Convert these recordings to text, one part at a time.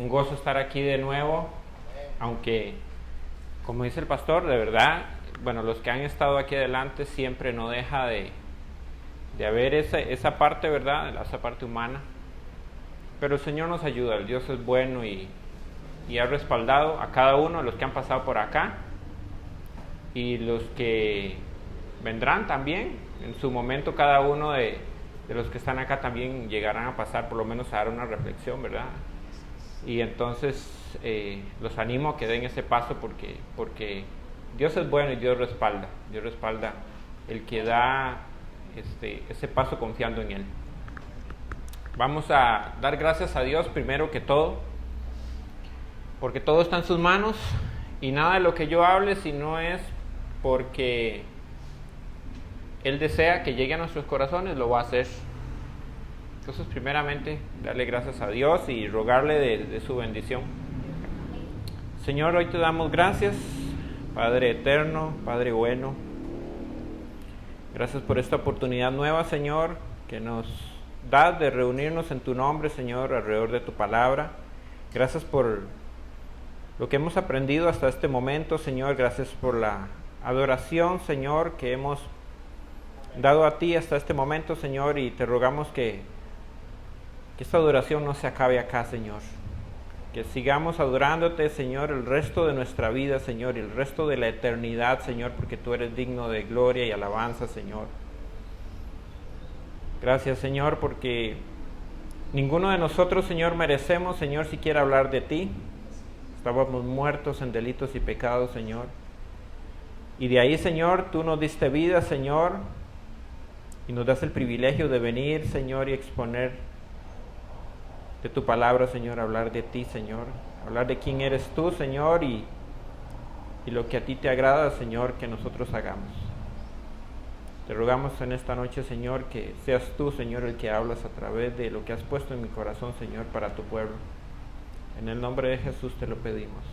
Un gozo estar aquí de nuevo, aunque, como dice el pastor, de verdad, bueno, los que han estado aquí adelante siempre no deja de haber esa parte, ¿verdad? Esa parte humana. Pero el Señor nos ayuda, el Dios es bueno y ha respaldado a cada uno de los que han pasado por acá y los que vendrán también. En su momento cada uno de los que están acá también llegarán a pasar, por lo menos a dar una reflexión, ¿verdad? Y entonces los animo a que den ese paso porque Dios es bueno y Dios respalda el que da ese paso confiando en Él. Vamos a dar gracias a Dios primero que todo, porque todo está en sus manos y nada de lo que yo hable si no es porque Él desea que llegue a nuestros corazones, lo va a hacer. Entonces, primeramente, darle gracias a Dios y rogarle de su bendición. Señor, hoy te damos gracias, Padre eterno, Padre bueno. Gracias por esta oportunidad nueva, Señor, que nos das de reunirnos en tu nombre, Señor, alrededor de tu palabra. Gracias por lo que hemos aprendido hasta este momento, Señor. Gracias por la adoración, Señor, que hemos dado a ti hasta este momento, Señor, y te rogamos que esta adoración no se acabe acá, Señor. Que sigamos adorándote, Señor, el resto de nuestra vida, Señor, y el resto de la eternidad, Señor, porque tú eres digno de gloria y alabanza, Señor. Gracias, Señor, porque ninguno de nosotros, Señor, merecemos, Señor, siquiera hablar de ti. Estábamos muertos en delitos y pecados, Señor. Y de ahí, Señor, tú nos diste vida, Señor, y nos das el privilegio de venir, Señor, y exponer de tu palabra, Señor, hablar de ti, Señor, hablar de quién eres tú, Señor, y lo que a ti te agrada, Señor, que nosotros hagamos. Te rogamos en esta noche, Señor, que seas tú, Señor, el que hablas a través de lo que has puesto en mi corazón, Señor, para tu pueblo. En el nombre de Jesús te lo pedimos.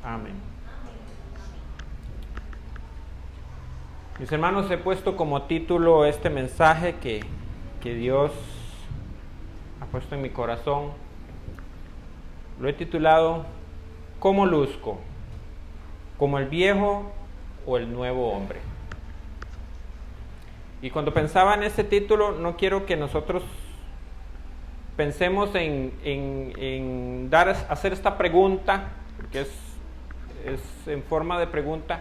Amén. Mis hermanos, he puesto como título este mensaje que Dios ha puesto en mi corazón. Lo he titulado ¿Cómo luzco? ¿Como el viejo o el nuevo hombre? Y cuando pensaba en este título, no quiero que nosotros pensemos en hacer esta pregunta, porque es en forma de pregunta,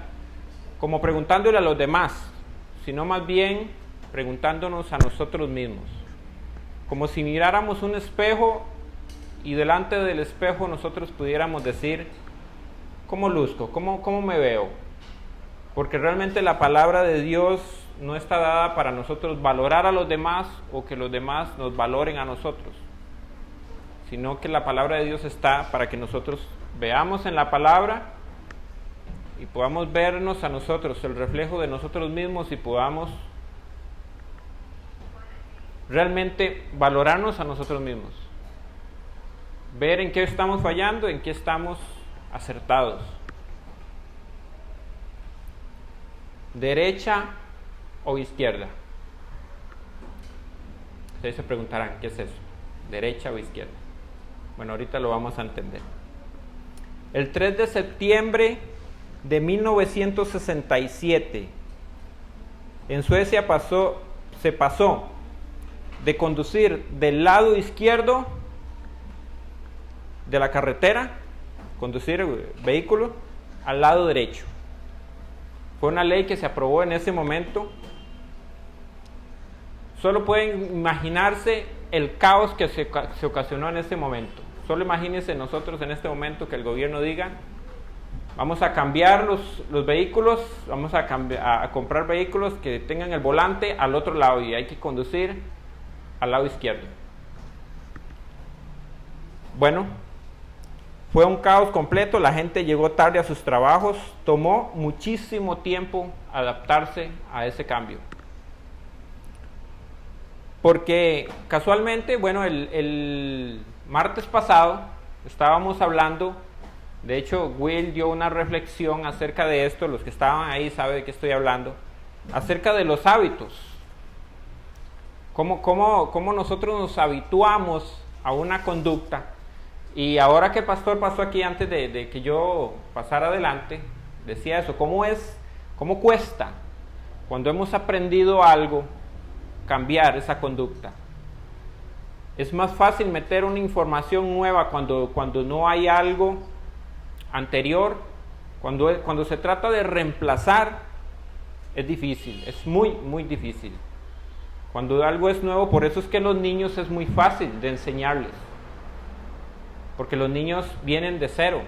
como preguntándole a los demás, sino más bien preguntándonos a nosotros mismos. Como si miráramos un espejo y delante del espejo nosotros pudiéramos decir, ¿cómo luzco? ¿Cómo me veo? Porque realmente la palabra de Dios no está dada para nosotros valorar a los demás o que los demás nos valoren a nosotros, sino que la palabra de Dios está para que nosotros veamos en la palabra y podamos vernos a nosotros, el reflejo de nosotros mismos, y podamos realmente valorarnos a nosotros mismos, ver en qué estamos fallando, en qué estamos acertados. ¿Derecha o izquierda? Ustedes se preguntarán, ¿qué es eso? ¿Derecha o izquierda? Bueno, ahorita lo vamos a entender. El 3 de septiembre de 1967, en Suecia se pasó de conducir del lado izquierdo de la carretera, conducir vehículo, al lado derecho. Fue una ley que se aprobó en ese momento. Solo pueden imaginarse el caos que se ocasionó en ese momento. Solo imagínense nosotros en este momento que el gobierno diga, vamos a cambiar los vehículos, vamos a comprar vehículos que tengan el volante al otro lado y hay que conducir al lado izquierdo. Bueno, fue un caos completo, la gente llegó tarde a sus trabajos, tomó muchísimo tiempo adaptarse a ese cambio. Porque casualmente, bueno, el martes pasado estábamos hablando, de hecho Will dio una reflexión acerca de esto, los que estaban ahí saben de qué estoy hablando, acerca de los hábitos. Cómo nosotros nos habituamos a una conducta Y ahora que el pastor pasó aquí antes de que yo pasara adelante, decía eso, cómo cuesta cuando hemos aprendido algo cambiar esa conducta. Es más fácil meter una información nueva cuando no hay algo anterior. Cuando se trata de reemplazar, es difícil, es muy, muy difícil. Cuando algo es nuevo, por eso es que los niños es muy fácil de enseñarles. Porque los niños vienen de cero.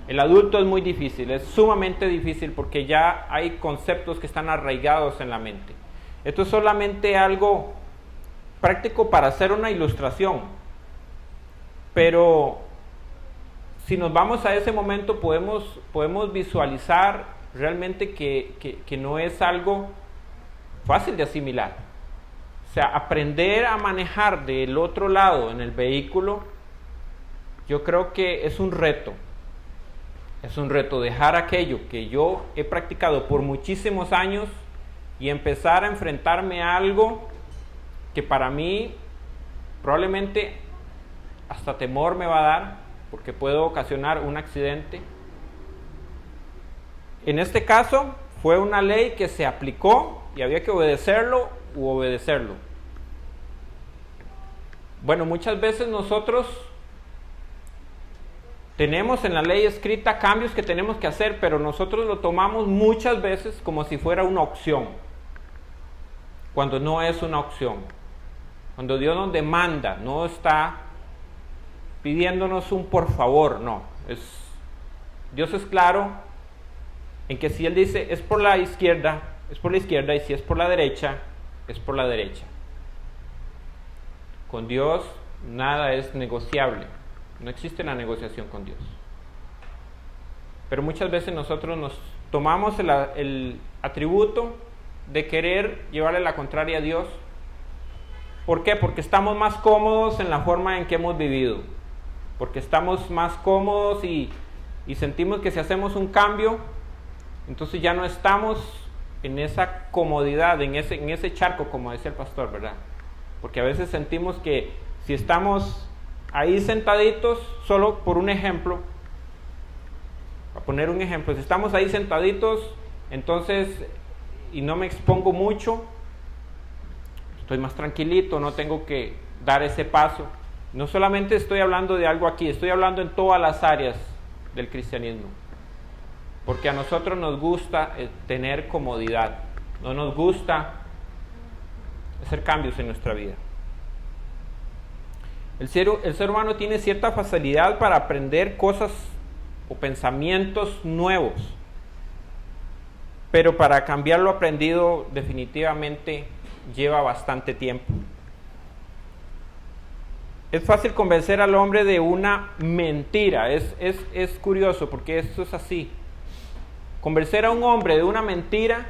El adulto es muy difícil, es sumamente difícil porque ya hay conceptos que están arraigados en la mente. Esto es solamente algo práctico para hacer una ilustración. Pero si nos vamos a ese momento podemos visualizar realmente que no es algo fácil de asimilar. O sea, aprender a manejar del otro lado en el vehículo, yo creo que es un reto. Es un reto dejar aquello que yo he practicado por muchísimos años y empezar a enfrentarme a algo que para mí probablemente hasta temor me va a dar, porque puedo ocasionar un accidente. En este caso fue una ley que se aplicó y había que obedecerlo u obedecerlo. Bueno, muchas veces nosotros tenemos en la ley escrita cambios que tenemos que hacer, pero nosotros lo tomamos muchas veces como si fuera una opción, cuando no es una opción. Cuando Dios nos demanda, no está pidiéndonos un por favor, no. Dios es claro en que si Él dice es por la izquierda, es por la izquierda, y si es por la derecha, es por la derecha. Con Dios nada es negociable. No existe la negociación con Dios. Pero muchas veces nosotros nos tomamos el atributo de querer llevarle la contraria a Dios. ¿Por qué? Porque estamos más cómodos en la forma en que hemos vivido. Porque estamos más cómodos y sentimos que si hacemos un cambio, entonces ya no estamos en esa comodidad, en ese charco, como decía el pastor, ¿verdad? Porque a veces sentimos que si estamos ahí sentaditos, solo por un ejemplo, a poner un ejemplo, si estamos ahí sentaditos, entonces, y no me expongo mucho, estoy más tranquilito, no tengo que dar ese paso. No solamente estoy hablando de algo aquí, estoy hablando en todas las áreas del cristianismo. Porque a nosotros nos gusta tener comodidad, no nos gusta hacer cambios en nuestra vida. El ser humano tiene cierta facilidad para aprender cosas o pensamientos nuevos, pero para cambiar lo aprendido definitivamente lleva bastante tiempo. Es fácil convencer al hombre de una mentira, es curioso porque esto es así. Convencer a un hombre de una mentira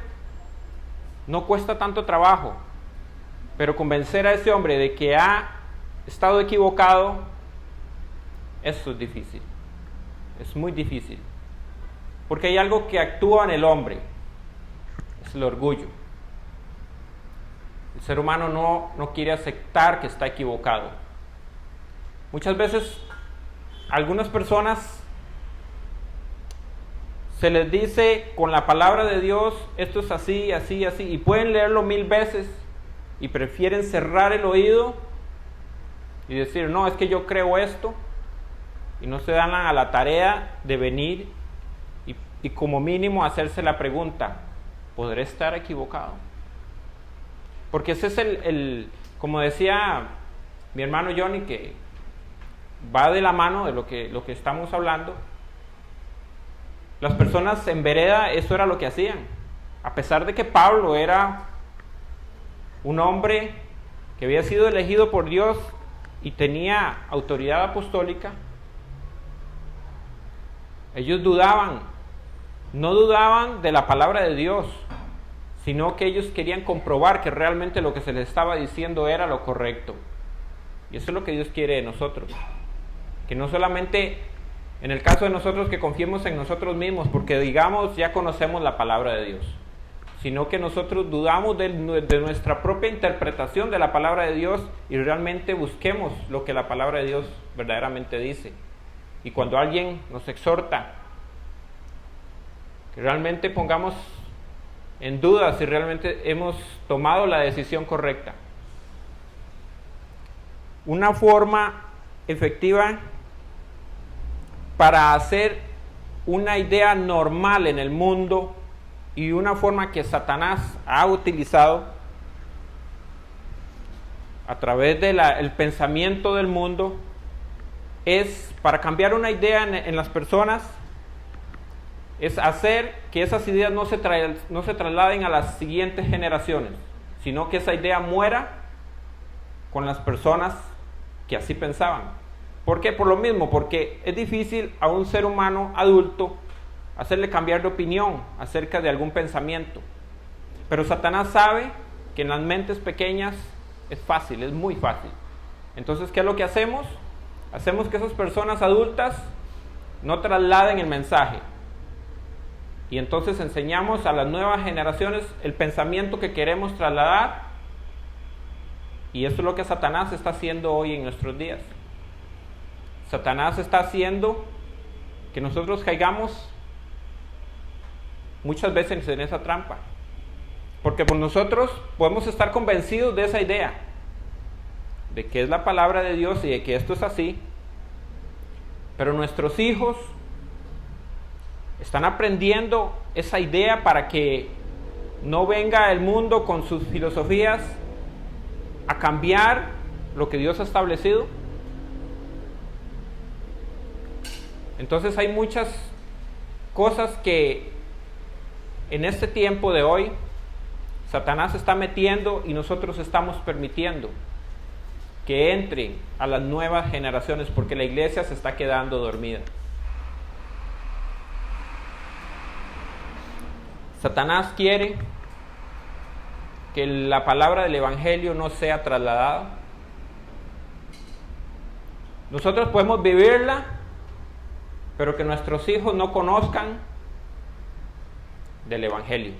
no cuesta tanto trabajo, pero convencer a ese hombre de que ha estado equivocado, eso es difícil, es muy difícil, porque hay algo que actúa en el hombre, es el orgullo. El ser humano no quiere aceptar que está equivocado. Muchas veces a algunas personas se les dice con la palabra de Dios, esto es así, así, así, y pueden leerlo 1000 veces y prefieren cerrar el oído y decir, no, es que yo creo esto, y no se dan a la tarea de venir y como mínimo hacerse la pregunta, ¿podré estar equivocado? Porque ese es como decía mi hermano Johnny, que va de la mano de lo que estamos hablando. Las personas en vereda, eso era lo que hacían. A pesar de que Pablo era un hombre que había sido elegido por Dios y tenía autoridad apostólica, ellos dudaban. No dudaban de la palabra de Dios, sino que ellos querían comprobar que realmente lo que se les estaba diciendo era lo correcto. Y eso es lo que Dios quiere de nosotros. Que no solamente, en el caso de nosotros, que confiemos en nosotros mismos, porque digamos, ya conocemos la palabra de Dios. sino que nosotros dudamos de nuestra propia interpretación de la palabra de Dios y realmente busquemos lo que la palabra de Dios verdaderamente dice. Y cuando alguien nos exhorta, que realmente pongamos en duda si realmente hemos tomado la decisión correcta. Una forma efectiva para hacer una idea normal en el mundo y una forma que Satanás ha utilizado a través del pensamiento del mundo es para cambiar una idea en las personas, es hacer que esas ideas no se trasladen a las siguientes generaciones, sino que esa idea muera con las personas que así pensaban. ¿Por qué? Por lo mismo, porque es difícil a un ser humano adulto hacerle cambiar de opinión acerca de algún pensamiento. Pero Satanás sabe que en las mentes pequeñas es fácil, es muy fácil. Entonces, ¿qué es lo que hacemos? Hacemos que esas personas adultas no trasladen el mensaje. Y entonces enseñamos a las nuevas generaciones el pensamiento que queremos trasladar. Y eso es lo que Satanás está haciendo hoy en nuestros días. Satanás está haciendo que nosotros caigamos muchas veces en esa trampa. Porque por nosotros podemos estar convencidos de esa idea, de que es la palabra de Dios y de que esto es así. Pero nuestros hijos están aprendiendo esa idea para que no venga el mundo con sus filosofías a cambiar lo que Dios ha establecido. Entonces hay muchas cosas que en este tiempo de hoy Satanás está metiendo y nosotros estamos permitiendo que entren a las nuevas generaciones porque la iglesia se está quedando dormida. Satanás quiere que la palabra del evangelio no sea trasladada. Nosotros podemos vivirla, pero que nuestros hijos no conozcan del evangelio.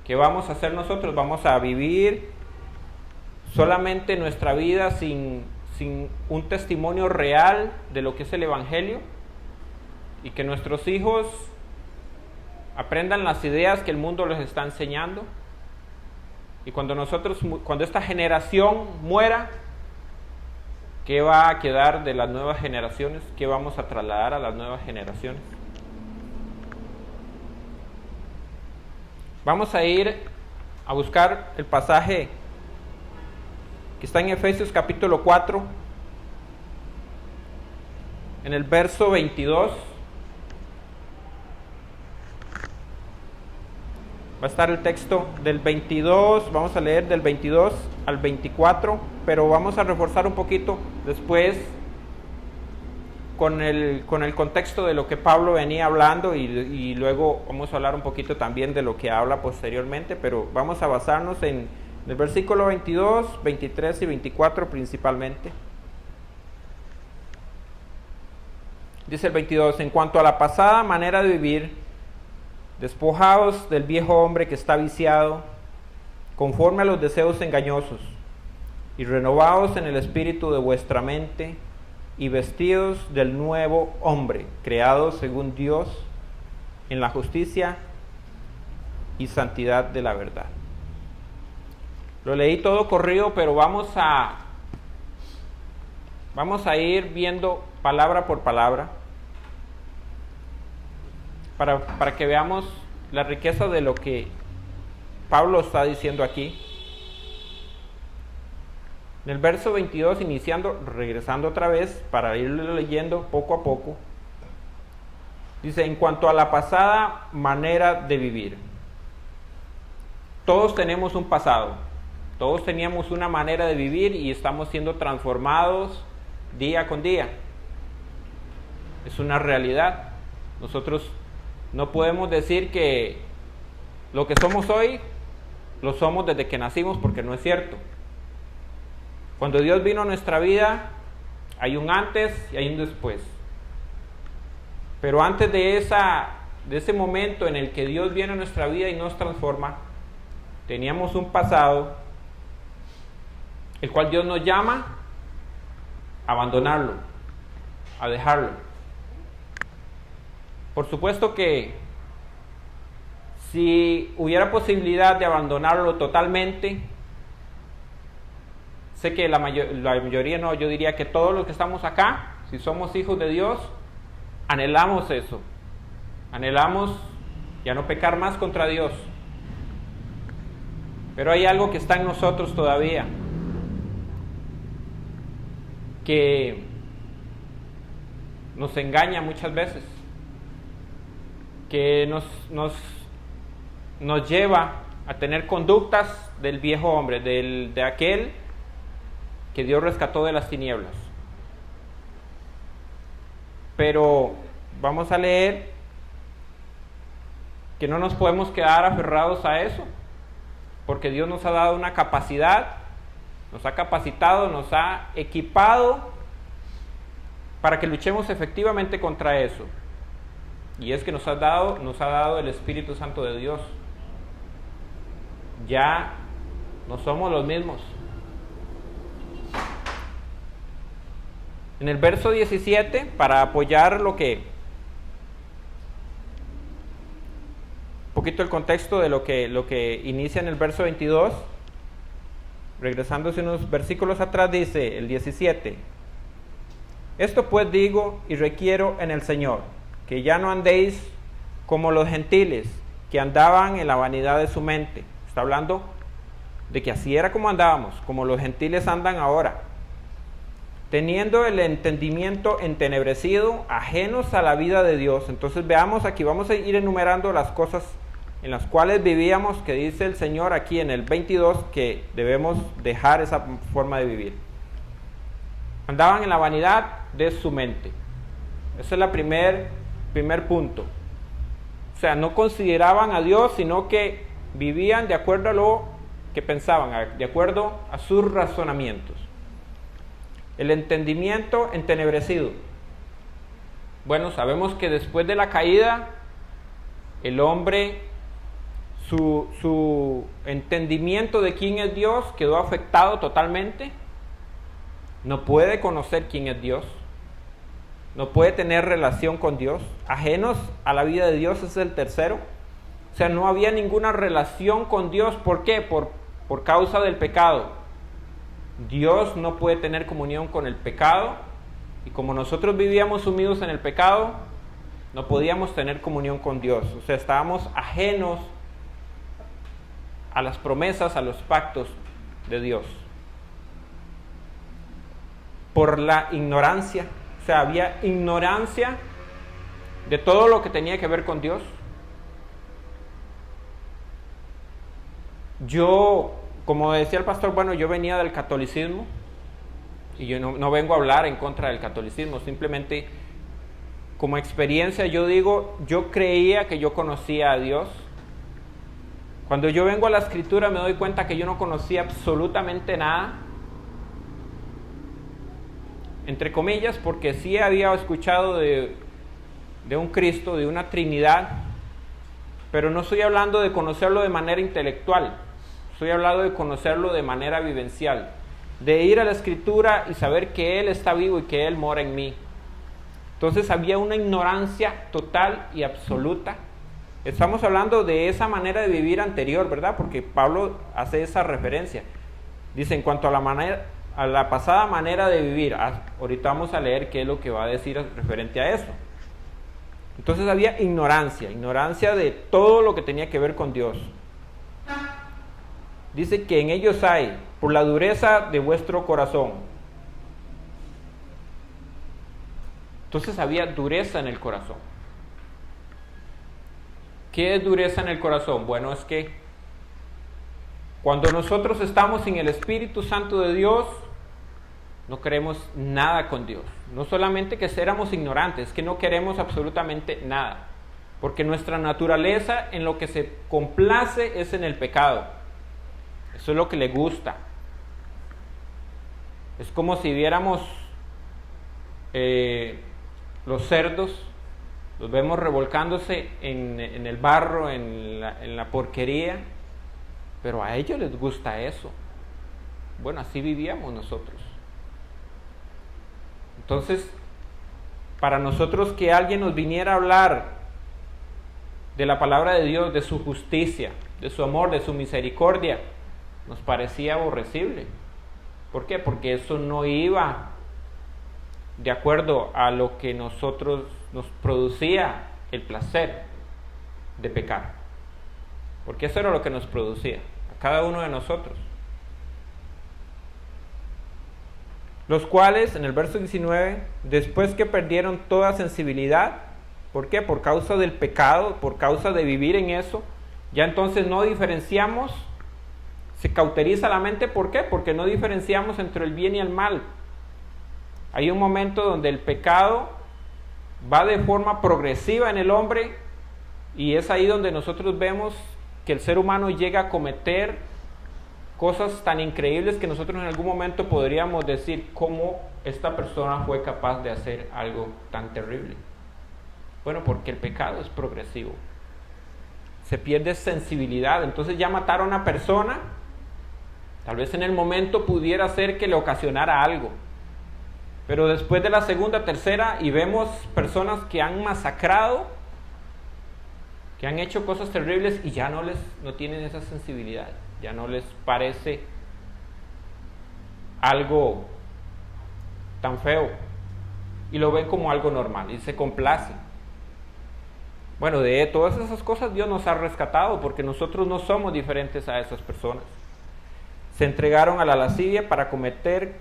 ¿Qué vamos a hacer nosotros? Vamos a vivir solamente nuestra vida sin un testimonio real de lo que es el evangelio, y que nuestros hijos aprendan las ideas que el mundo les está enseñando. Y cuando esta generación muera, ¿qué va a quedar de las nuevas generaciones? ¿Qué vamos a trasladar a las nuevas generaciones? Vamos a ir a buscar el pasaje que está en Efesios capítulo 4, en el verso 22. Va a estar el texto del 22, vamos a leer del 22 al 24, pero vamos a reforzar un poquito después con el contexto de lo que Pablo venía hablando y luego vamos a hablar un poquito también de lo que habla posteriormente, pero vamos a basarnos en el versículo 22, 23 y 24 principalmente. Dice el 22, en cuanto a la pasada manera de vivir, despojaos del viejo hombre que está viciado, conforme a los deseos engañosos, y renovaos en el espíritu de vuestra mente, y vestidos del nuevo hombre, creado según Dios, en la justicia y santidad de la verdad. Lo leí todo corrido, pero vamos a ir viendo palabra por palabra, para que veamos la riqueza de lo que Pablo está diciendo aquí. En el verso 22, regresando otra vez para irlo leyendo poco a poco, dice, en cuanto a la pasada manera de vivir. Todos tenemos un pasado, todos teníamos una manera de vivir y estamos siendo transformados día con día. Es una realidad. Nosotros no podemos decir que lo que somos hoy lo somos desde que nacimos, porque no es cierto. Cuando Dios vino a nuestra vida, hay un antes y hay un después. Pero antes de esa de ese momento en el que Dios viene a nuestra vida y nos transforma, teníamos un pasado, el cual Dios nos llama a abandonarlo, a dejarlo. Por supuesto que si hubiera posibilidad de abandonarlo totalmente, sé que la mayoría no, yo diría que todos los que estamos acá, si somos hijos de Dios, anhelamos eso. Anhelamos ya no pecar más contra Dios. Pero hay algo que está en nosotros todavía, que nos engaña muchas veces, que nos lleva a tener conductas del viejo hombre, de aquel que Dios rescató de las tinieblas. Pero vamos a leer que no nos podemos quedar aferrados a eso, porque Dios nos ha dado una capacidad, nos ha capacitado, nos ha equipado para que luchemos efectivamente contra eso. Y es que nos ha dado el Espíritu Santo de Dios. Ya no somos los mismos. En el verso 17, para apoyar un poquito el contexto de lo que inicia en el verso 22, regresándose unos versículos atrás, dice el 17: esto pues digo y requiero en el Señor, que ya no andéis como los gentiles, que andaban en la vanidad de su mente. Está hablando de que así era como andábamos, como los gentiles andan ahora, teniendo el entendimiento entenebrecido, ajenos a la vida de Dios. Entonces veamos aquí, vamos a ir enumerando las cosas en las cuales vivíamos, que dice el Señor aquí en el 22 que debemos dejar esa forma de vivir. Andaban en la vanidad de su mente. Ese es el primer punto. O sea, no consideraban a Dios, sino que vivían de acuerdo a lo que pensaban, de acuerdo a sus razonamientos. El entendimiento entenebrecido. Bueno, sabemos que después de la caída, el hombre, su entendimiento de quién es Dios quedó afectado totalmente. No puede conocer quién es Dios. No puede tener relación con Dios. Ajenos a la vida de Dios es el tercero. O sea, no había ninguna relación con Dios. ¿Por qué? Por causa del pecado. Dios no puede tener comunión con el pecado, y como nosotros vivíamos sumidos en el pecado, no podíamos tener comunión con Dios. O sea, estábamos ajenos a las promesas, a los pactos de Dios. Por la ignorancia, o sea, había ignorancia de todo lo que tenía que ver con Dios. Como decía el pastor, bueno, yo venía del catolicismo, y yo no vengo a hablar en contra del catolicismo, simplemente como experiencia yo digo, yo creía que yo conocía a Dios. Cuando yo vengo a la Escritura me doy cuenta que yo no conocía absolutamente nada, entre comillas, porque sí había escuchado de un Cristo, de una Trinidad, pero no estoy hablando de conocerlo de manera intelectual. Estoy hablando de conocerlo de manera vivencial, de ir a la Escritura y saber que Él está vivo y que Él mora en mí. Entonces había una ignorancia total y absoluta. Estamos hablando de esa manera de vivir anterior, ¿verdad? Porque Pablo hace esa referencia. Dice, en cuanto a la pasada manera de vivir, ahorita vamos a leer qué es lo que va a decir referente a eso. Entonces había ignorancia de todo lo que tenía que ver con Dios. Dice que en ellos hay, por la dureza de vuestro corazón. Entonces había dureza en el corazón. ¿Qué es dureza en el corazón? Bueno, es que cuando nosotros estamos sin el Espíritu Santo de Dios, no queremos nada con Dios. No solamente que éramos ignorantes, es que no queremos absolutamente nada. Porque nuestra naturaleza en lo que se complace es en el pecado. Eso es lo que le gusta. Es como si viéramos los cerdos los vemos revolcándose en el barro, en la porquería, pero a ellos les gusta eso. Bueno, así vivíamos nosotros. Entonces, para nosotros que alguien nos viniera a hablar de la palabra de Dios, de su justicia, de su amor, de su misericordia, nos parecía aborrecible. ¿Por qué? Porque eso no iba de acuerdo a lo que nosotros nos producía el placer de pecar. Porque eso era lo que nos producía, a cada uno de nosotros. Los cuales, en el verso 19, después que perdieron toda sensibilidad, ¿por qué? Por causa del pecado, por causa de vivir en eso, ya entonces no diferenciamos, se cauteriza la mente. ¿Por qué? Porque no diferenciamos entre el bien y el mal. Hay un momento donde el pecado va de forma progresiva en el hombre, y es ahí donde nosotros vemos que el ser humano llega a cometer cosas tan increíbles que nosotros en algún momento podríamos decir cómo esta persona fue capaz de hacer algo tan terrible. Bueno, porque el pecado es progresivo. Se pierde sensibilidad. Entonces ya matar a una persona, tal vez en el momento pudiera ser que le ocasionara algo. Pero después de la segunda, tercera, y vemos personas que han masacrado, que han hecho cosas terribles y ya no tienen esa sensibilidad. Ya no les parece algo tan feo. Y lo ven como algo normal y se complacen. Bueno, de todas esas cosas Dios nos ha rescatado, porque nosotros no somos diferentes a esas personas. Se entregaron a la lascivia para cometer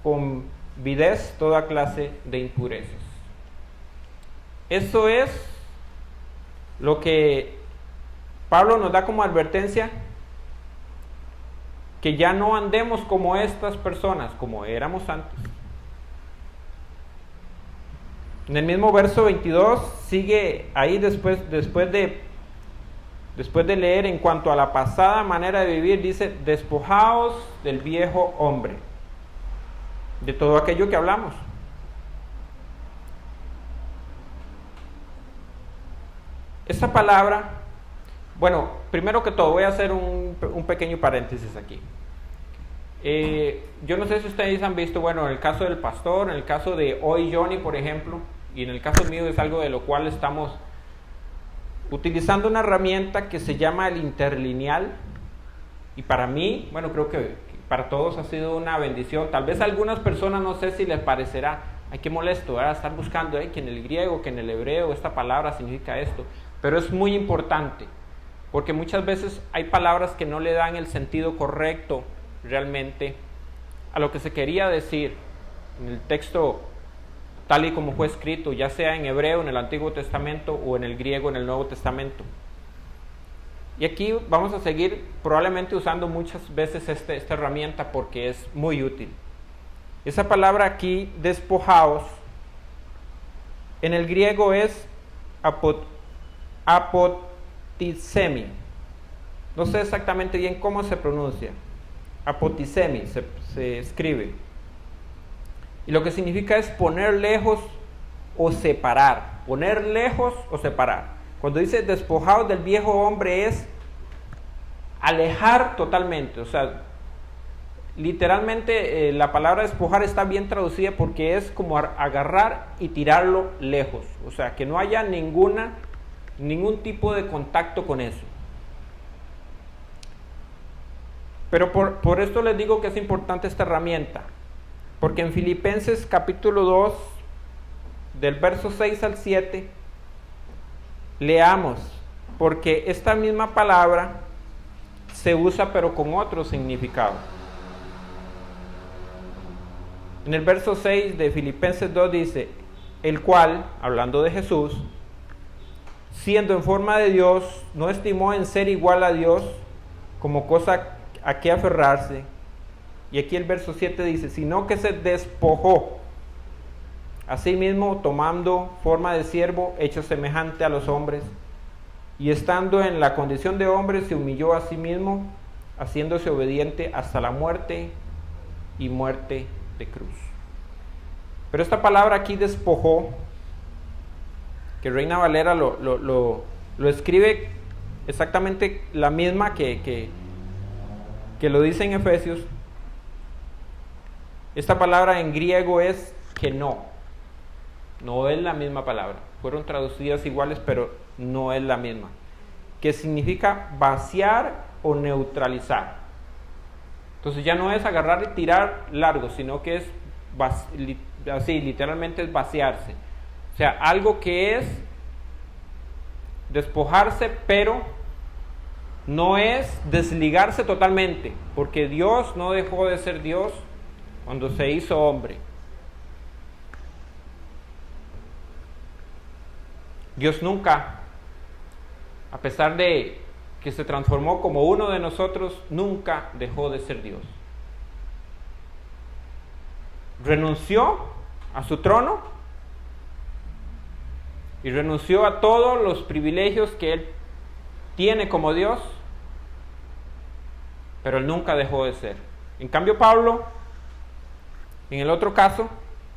con videz toda clase de impurezas. Eso es lo que Pablo nos da como advertencia, que ya no andemos como estas personas, como éramos antes. En el mismo verso 22 sigue ahí después de leer en cuanto a la pasada manera de vivir, dice: despojaos del viejo hombre, de todo aquello que hablamos. Esta palabra, bueno, primero que todo voy a hacer un pequeño paréntesis aquí. Yo no sé si ustedes han visto, bueno, en el caso del pastor, en el caso de hoy Johnny, por ejemplo, y en el caso mío es algo de lo cual estamos utilizando una herramienta que se llama el interlineal, y para mí, bueno, creo que para todos ha sido una bendición. Tal vez a algunas personas no sé si les parecerá, ay, qué molesto, ¿verdad? Estar buscando que en el griego, que en el hebreo esta palabra significa esto, pero es muy importante, porque muchas veces hay palabras que no le dan el sentido correcto realmente a lo que se quería decir en el texto tal y como fue escrito, ya sea en hebreo en el Antiguo Testamento o en el griego en el Nuevo Testamento. Y aquí vamos a seguir probablemente usando muchas veces esta herramienta porque es muy útil. Esa palabra aquí, despojaos, en el griego es apotisemi. No sé exactamente bien cómo se pronuncia. Apotisemi se escribe. Y lo que significa es poner lejos o separar. Poner lejos o separar. Cuando dice despojados del viejo hombre es alejar totalmente. O sea, literalmente la palabra despojar está bien traducida porque es como agarrar y tirarlo lejos. O sea, que no haya ningún tipo de contacto con eso. Pero por esto les digo que es importante esta herramienta, porque en Filipenses capítulo 2, del verso 6 al 7, leamos, porque esta misma palabra se usa pero con otro significado. En el verso 6 de Filipenses 2 dice: el cual, hablando de Jesús, siendo en forma de Dios, no estimó en ser igual a Dios como cosa a qué aferrarse. Y aquí el verso 7 dice: sino que se despojó a sí mismo, tomando forma de siervo, hecho semejante a los hombres, y estando en la condición de hombre, se humilló a sí mismo, haciéndose obediente hasta la muerte y muerte de cruz. Pero esta palabra aquí, despojó, que Reina Valera lo escribe exactamente la misma que lo dice en Efesios. Esta palabra en griego es que no es la misma palabra. Fueron traducidas iguales, pero no es la misma. Que significa vaciar o neutralizar. Entonces ya no es agarrar y tirar largo, sino que es así, literalmente es vaciarse. O sea, algo que es despojarse, pero no es desligarse totalmente, porque Dios no dejó de ser Dios cuando se hizo hombre. Dios nunca, a pesar de que se transformó como uno de nosotros, nunca dejó de ser Dios. Renunció a su trono y renunció a todos los privilegios que Él tiene como Dios, pero Él nunca dejó de ser. En cambio, Pablo, en el otro caso,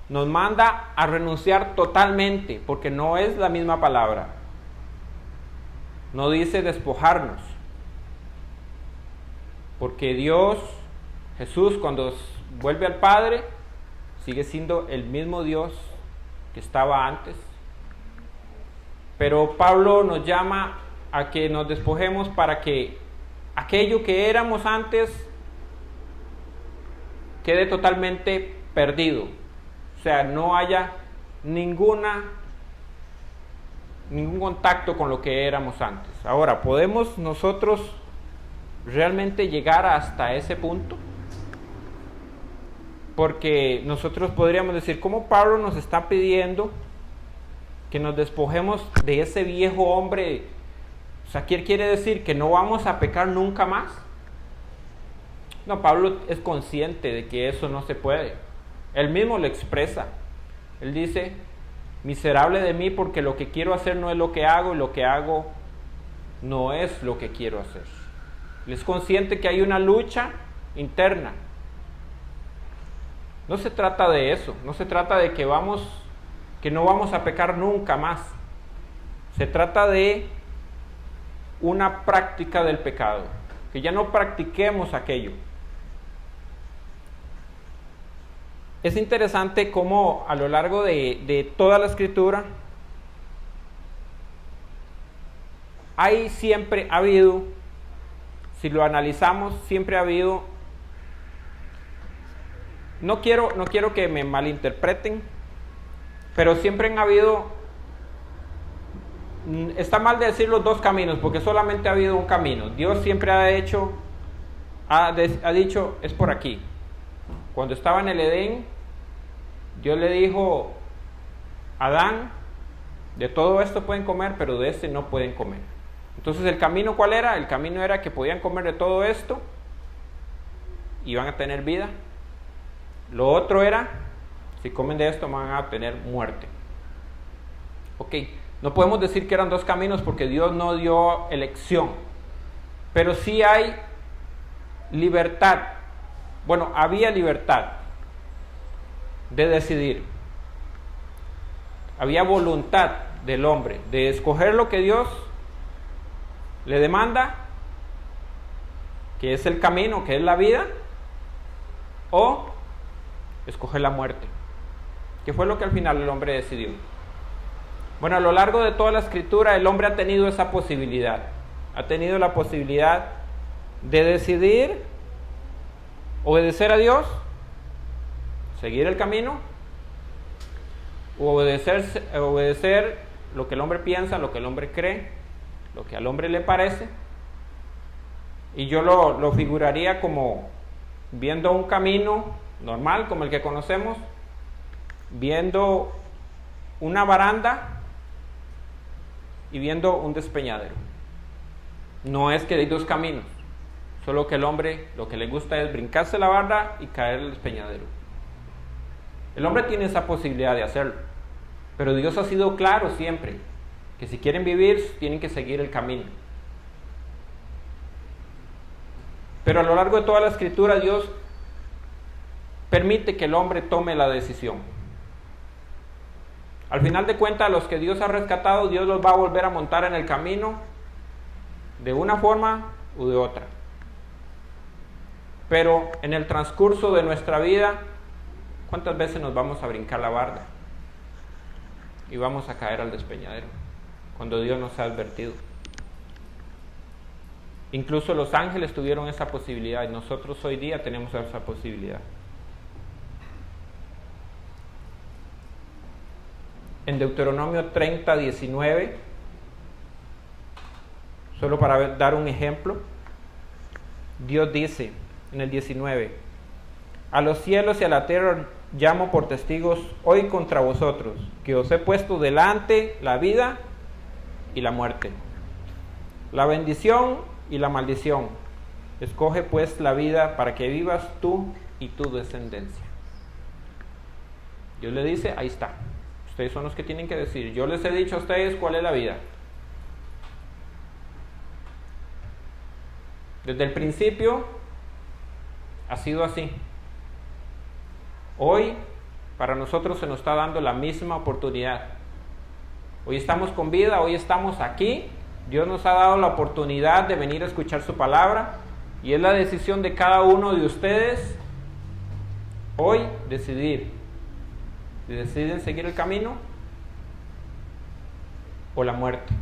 nos manda a renunciar totalmente, porque no es la misma palabra. No dice despojarnos, porque Dios, Jesús, cuando vuelve al Padre, sigue siendo el mismo Dios que estaba antes. Pero Pablo nos llama a que nos despojemos para que aquello que éramos antes quede totalmente perdido. O sea, no haya ningún contacto con lo que éramos antes. Ahora, ¿podemos nosotros realmente llegar hasta ese punto? Porque nosotros podríamos decir, ¿cómo Pablo nos está pidiendo que nos despojemos de ese viejo hombre? O sea, ¿qué quiere decir? ¿Que no vamos a pecar nunca más? No, Pablo es consciente de que eso no se puede. Él mismo lo expresa. Él dice, miserable de mí, porque lo que quiero hacer no es lo que hago, y lo que hago no es lo que quiero hacer. Él es consciente que hay una lucha interna. No se trata de eso, no se trata de que no vamos a pecar nunca más. Se trata de una práctica del pecado, que ya no practiquemos aquello. Es interesante cómo a lo largo de toda la Escritura siempre ha habido, si lo analizamos, siempre ha habido, no quiero que me malinterpreten, pero siempre han habido, está mal de decir los dos caminos, porque solamente ha habido un camino. Dios siempre ha dicho, es por aquí. Cuando estaba en el Edén, Dios le dijo a Adán, de todo esto pueden comer, pero de este no pueden comer. Entonces, ¿el camino cuál era? El camino era que podían comer de todo esto y van a tener vida. Lo otro era, si comen de esto van a tener muerte. Ok, no podemos decir que eran dos caminos porque Dios no dio elección, pero sí hay libertad. Bueno, había libertad de decidir. Había voluntad del hombre de escoger lo que Dios le demanda, que es el camino, que es la vida, o escoger la muerte, que fue lo que al final el hombre decidió. Bueno, a lo largo de toda la Escritura el hombre ha tenido esa posibilidad, ha tenido la posibilidad de decidir obedecer a Dios, seguir el camino, o obedecer lo que el hombre piensa, lo que el hombre cree, lo que al hombre le parece. Y yo lo figuraría como viendo un camino normal como el que conocemos, viendo una baranda y viendo un despeñadero. No es que hay dos caminos, solo que el hombre lo que le gusta es brincarse la barda y caer al despeñadero. El hombre tiene esa posibilidad de hacerlo, pero Dios ha sido claro siempre que si quieren vivir tienen que seguir el camino. Pero a lo largo de toda la Escritura Dios permite que el hombre tome la decisión. Al final de cuentas, a los que Dios ha rescatado, Dios los va a volver a montar en el camino de una forma u de otra. Pero en el transcurso de nuestra vida, ¿cuántas veces nos vamos a brincar la barda? Y vamos a caer al despeñadero, cuando Dios nos ha advertido. Incluso los ángeles tuvieron esa posibilidad y nosotros hoy día tenemos esa posibilidad. En Deuteronomio 30, 19, solo para dar un ejemplo, Dios dice en el 19: a los cielos y a la tierra llamo por testigos hoy contra vosotros, que os he puesto delante la vida y la muerte, la bendición y la maldición. Escoge pues la vida para que vivas tú y tu descendencia. Dios le dice, ahí está. Ustedes son los que tienen que decir. Yo les he dicho a ustedes cuál es la vida. Desde el principio ha sido así. Hoy para nosotros se nos está dando la misma oportunidad. Hoy estamos con vida, hoy estamos aquí. Dios nos ha dado la oportunidad de venir a escuchar su palabra y es la decisión de cada uno de ustedes hoy decidir si deciden seguir el camino o la muerte.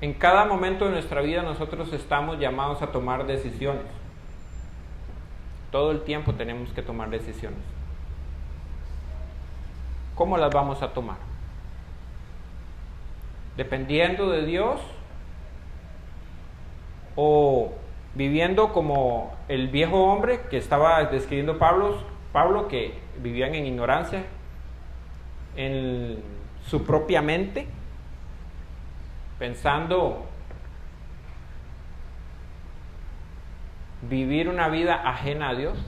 En cada momento de nuestra vida nosotros estamos llamados a tomar decisiones. Todo el tiempo tenemos que tomar decisiones. ¿Cómo las vamos a tomar? ¿Dependiendo de Dios o viviendo como el viejo hombre que estaba describiendo Pablo, que vivían en ignorancia, en su propia mente, pensando vivir una vida ajena a Dios?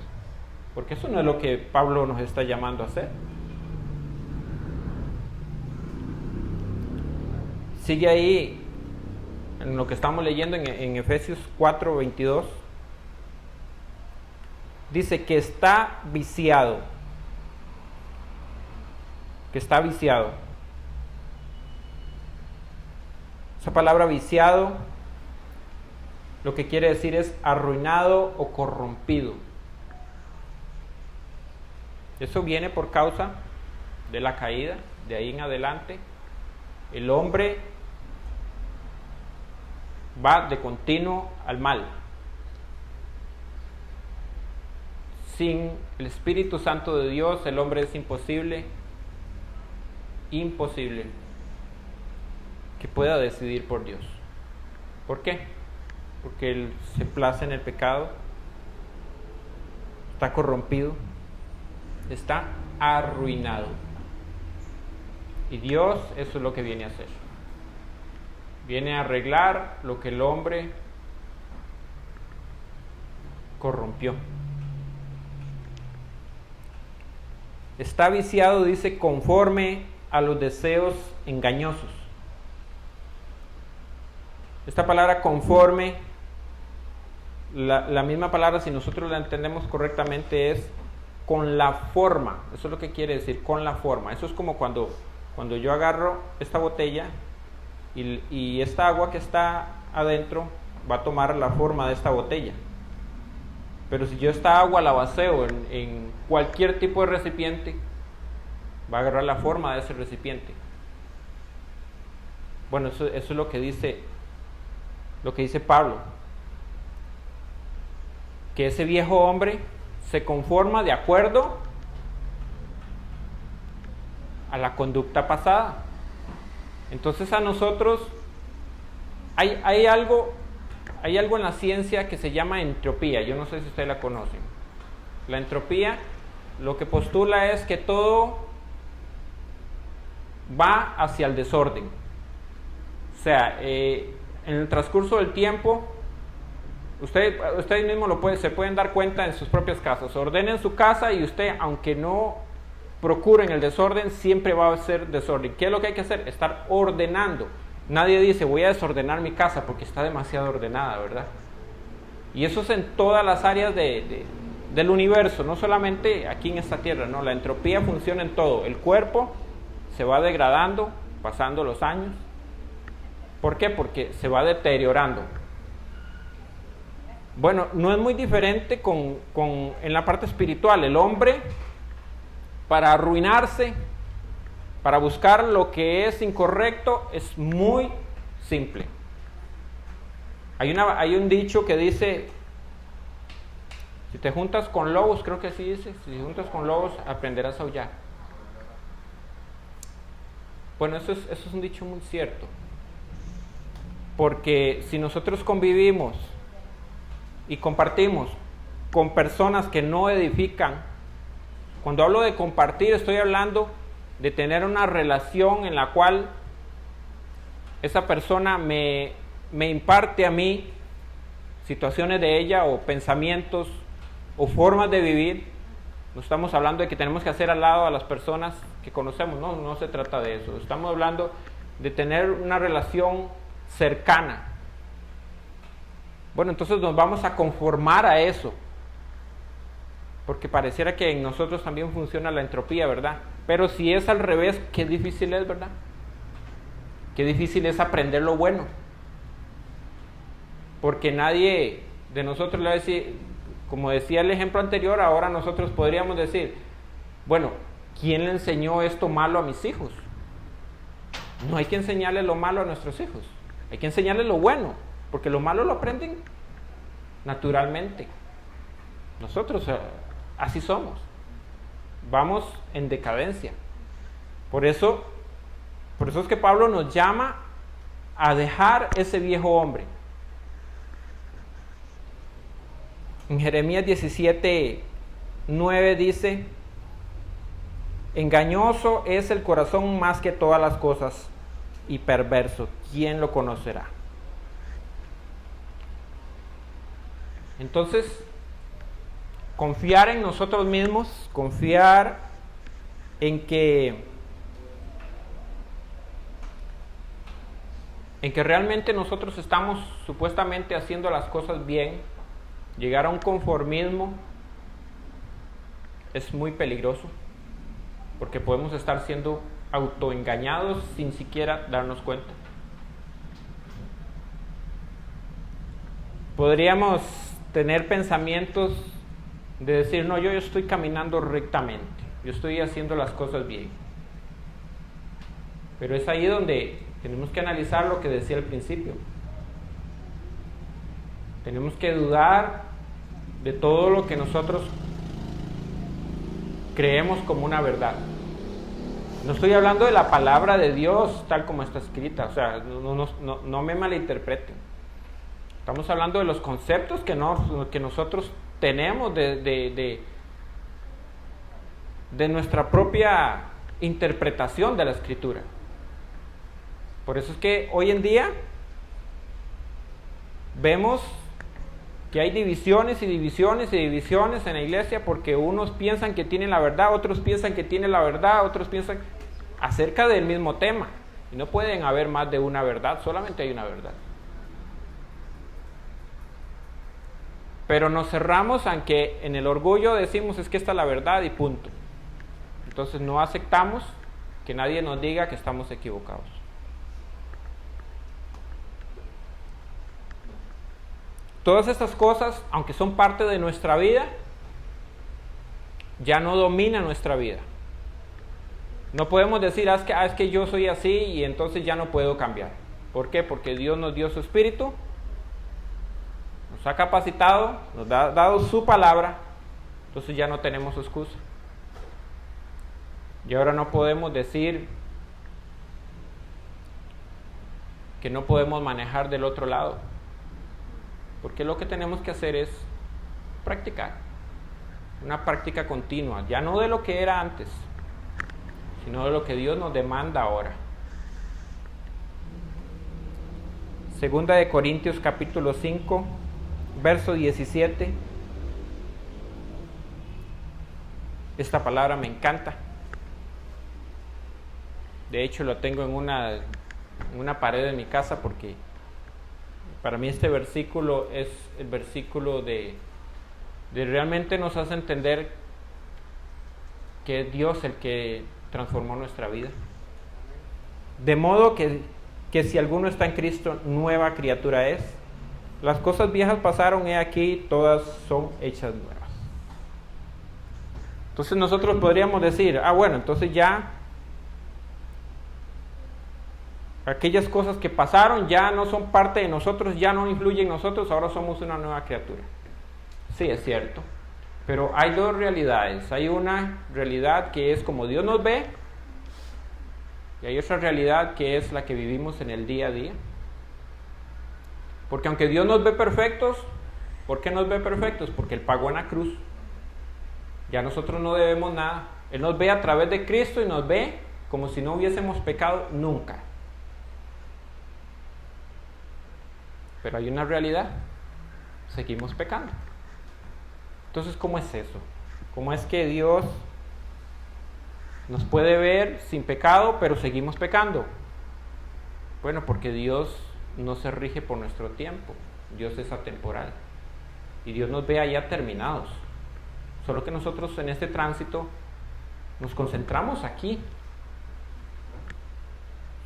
Porque eso no es lo que Pablo nos está llamando a hacer. Sigue ahí en lo que estamos leyendo en Efesios 4, 22. Dice que está viciado. Que está viciado. Esa palabra viciado lo que quiere decir es arruinado o corrompido. Eso viene por causa de la caída. De ahí en adelante el hombre va de continuo al mal. Sin el Espíritu Santo de Dios, el hombre es imposible que pueda decidir por Dios. ¿Por qué? Porque él se place en el pecado, está corrompido, está arruinado. Y Dios, eso es lo que viene a hacer. Viene a arreglar lo que el hombre corrompió. Está viciado, dice, conforme a los deseos engañosos. Esta palabra conforme, la misma palabra, si nosotros la entendemos correctamente, es con la forma. Eso es lo que quiere decir, con la forma. Eso es como cuando yo agarro esta botella y esta agua que está adentro va a tomar la forma de esta botella. Pero si yo esta agua la vacío en cualquier tipo de recipiente, va a agarrar la forma de ese recipiente. Bueno, eso es lo que dice Pablo. Que ese viejo hombre se conforma de acuerdo a la conducta pasada. Entonces a nosotros hay algo en la ciencia que se llama entropía. Yo no sé si ustedes la conocen. La entropía lo que postula es que todo va hacia el desorden. O sea, en el transcurso del tiempo, ustedes mismos se pueden dar cuenta en sus propias casas. Ordenen su casa y usted, aunque no procuren el desorden, siempre va a ser desorden. ¿Qué es lo que hay que hacer? Estar ordenando. Nadie dice, voy a desordenar mi casa porque está demasiado ordenada, ¿verdad? Y eso es en todas las áreas de del universo, no solamente aquí en esta tierra, no, la entropía funciona en todo. El cuerpo se va degradando, pasando los años. ¿Por qué? Porque se va deteriorando. Bueno, no es muy diferente en la parte espiritual. El hombre, para arruinarse, para buscar lo que es incorrecto, es muy simple. Hay un dicho que dice, si te juntas con lobos, creo que así dice, si te juntas con lobos aprenderás a aullar. Bueno, eso es un dicho muy cierto. Porque si nosotros convivimos y compartimos con personas que no edifican, cuando hablo de compartir estoy hablando de tener una relación en la cual esa persona me imparte a mí situaciones de ella o pensamientos o formas de vivir. No estamos hablando de que tenemos que hacer al lado a las personas que conocemos, no se trata de eso. Estamos hablando de tener una relación cercana. Bueno, entonces nos vamos a conformar a eso, porque pareciera que en nosotros también funciona la entropía, ¿verdad? Pero si es al revés, qué difícil es, ¿verdad? Qué difícil es aprender lo bueno, porque nadie de nosotros le va a decir, como decía el ejemplo anterior, ahora nosotros podríamos decir, bueno, ¿quién le enseñó esto malo a mis hijos? No hay que enseñarle lo malo a nuestros hijos, hay que enseñarles lo bueno, porque lo malo lo aprenden naturalmente. Nosotros así somos, vamos en decadencia. Por eso es que Pablo nos llama a dejar ese viejo hombre. En Jeremías 17:9 dice, engañoso es el corazón más que todas las cosas y perverso, ¿quién lo conocerá? Entonces, confiar en nosotros mismos, confiar en que realmente nosotros estamos supuestamente haciendo las cosas bien, llegar a un conformismo es muy peligroso, porque podemos estar siendo autoengañados sin siquiera darnos cuenta. Podríamos tener pensamientos de decir, no, yo estoy caminando rectamente, yo estoy haciendo las cosas bien. Pero es ahí donde tenemos que analizar lo que decía al principio. Tenemos que dudar de todo lo que nosotros creemos como una verdad. No estoy hablando de la palabra de Dios tal como está escrita, o sea, no me malinterpreten. Estamos hablando de los conceptos que nosotros tenemos de nuestra propia interpretación de la Escritura. Por eso es que hoy en día vemos que hay divisiones y divisiones y divisiones en la iglesia, porque unos piensan que tienen la verdad, otros piensan que tienen la verdad, otros piensan acerca del mismo tema. Y no pueden haber más de una verdad, solamente hay una verdad. Pero nos cerramos en que en el orgullo decimos es que esta es la verdad y punto. Entonces no aceptamos que nadie nos diga que estamos equivocados. Todas estas cosas, aunque son parte de nuestra vida, ya no dominan nuestra vida. No podemos decir, es que yo soy así y entonces ya no puedo cambiar. ¿Por qué? Porque Dios nos dio su Espíritu, nos ha capacitado, nos ha dado su palabra, entonces ya no tenemos excusa. Y ahora no podemos decir que no podemos manejar del otro lado, porque lo que tenemos que hacer es practicar, una práctica continua, ya no de lo que era antes, sino de lo que Dios nos demanda ahora. Segunda de Corintios capítulo 5, verso 17. Esta palabra me encanta. De hecho, lo tengo en una pared de mi casa, porque para mí este versículo es el versículo de realmente nos hace entender que es Dios el que transformó nuestra vida. De modo que si alguno está en Cristo, nueva criatura es. Las cosas viejas pasaron, he aquí, todas son hechas nuevas. Entonces nosotros podríamos decir, bueno, entonces ya aquellas cosas que pasaron ya no son parte de nosotros, ya no influyen en nosotros, ahora somos una nueva criatura. Sí, es cierto. Pero hay dos realidades. Hay una realidad que es como Dios nos ve, y hay otra realidad que es la que vivimos en el día a día. Porque aunque Dios nos ve perfectos, ¿por qué nos ve perfectos? Porque Él pagó en la cruz. Ya nosotros no debemos nada. Él nos ve a través de Cristo y nos ve como si no hubiésemos pecado nunca. Pero hay una realidad. Seguimos pecando. Entonces, ¿cómo es eso? ¿Cómo es que Dios nos puede ver sin pecado, pero seguimos pecando? Bueno, porque Dios no se rige por nuestro tiempo. Dios es atemporal. Y Dios nos ve allá terminados. Solo que nosotros en este tránsito nos concentramos aquí.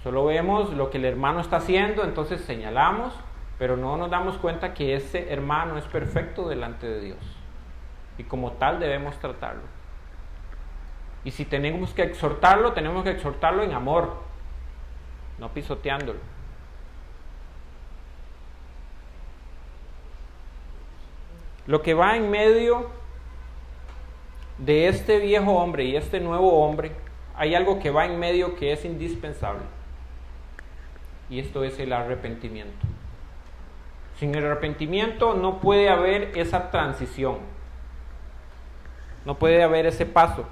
Solo vemos lo que el hermano está haciendo, entonces señalamos, pero no nos damos cuenta que ese hermano es perfecto delante de Dios. Y como tal debemos tratarlo. Y si tenemos que exhortarlo en amor, no pisoteándolo. Lo que va en medio de este viejo hombre y este nuevo hombre, hay algo que va en medio que es indispensable. Y esto es el arrepentimiento. Sin el arrepentimiento no puede haber esa transición. No puede haber ese paso.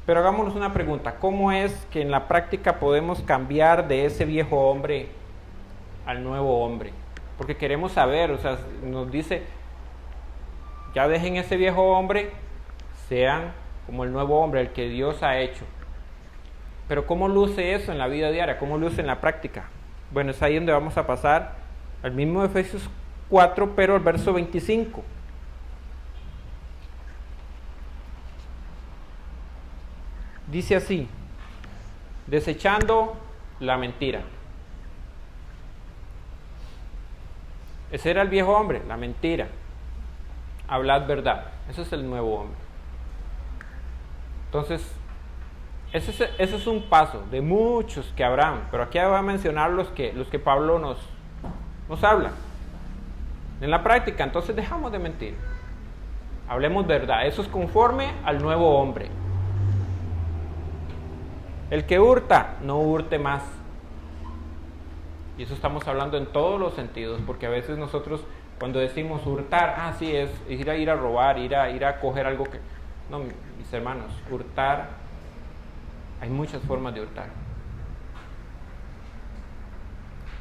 Pero hagámonos una pregunta. ¿Cómo es que en la práctica podemos cambiar de ese viejo hombre al nuevo hombre? Porque queremos saber, nos dice, ya dejen ese viejo hombre, sean como el nuevo hombre, el que Dios ha hecho. Pero ¿cómo luce eso en la vida diaria? ¿Cómo luce en la práctica? Bueno, es ahí donde vamos a pasar al mismo Efesios 4, pero al verso 25. Dice así: desechando la mentira. Ese era el viejo hombre, la mentira. Hablad verdad. Ese es el nuevo hombre. Entonces, ese es un paso de muchos que habrán, pero aquí voy a mencionar los que Pablo nos habla. En la práctica, entonces dejamos de mentir. Hablemos verdad. Eso es conforme al nuevo hombre. El que hurta, no hurte más. Y eso estamos hablando en todos los sentidos, porque a veces nosotros cuando decimos hurtar, sí, es ir a robar, ir a coger algo que... No, mis hermanos, hurtar, hay muchas formas de hurtar.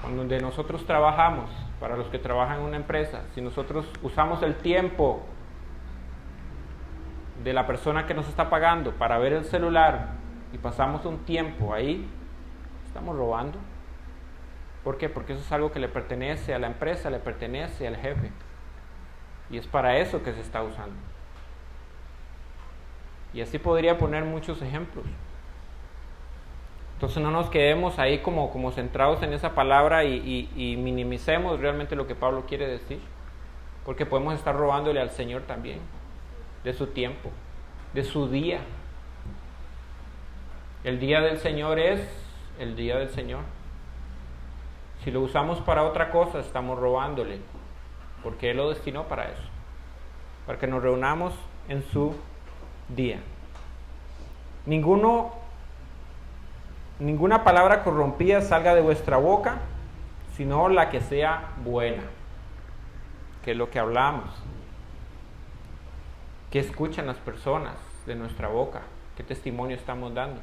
Cuando nosotros trabajamos, para los que trabajan en una empresa, si nosotros usamos el tiempo de la persona que nos está pagando para ver el celular y pasamos un tiempo ahí, estamos robando. ¿Por qué? Porque eso es algo que le pertenece a la empresa, le pertenece al jefe. Y es para eso que se está usando. Y así podría poner muchos ejemplos. Entonces no nos quedemos ahí como centrados en esa palabra y minimicemos realmente lo que Pablo quiere decir. Porque podemos estar robándole al Señor también, de su tiempo, de su día. El día del Señor es el día del Señor. Si lo usamos para otra cosa, estamos robándole, porque Él lo destinó para eso, para que nos reunamos en su día. Ninguna palabra corrompida salga de vuestra boca, sino la que sea buena, que es lo que hablamos, que escuchan las personas de nuestra boca, qué testimonio estamos dando.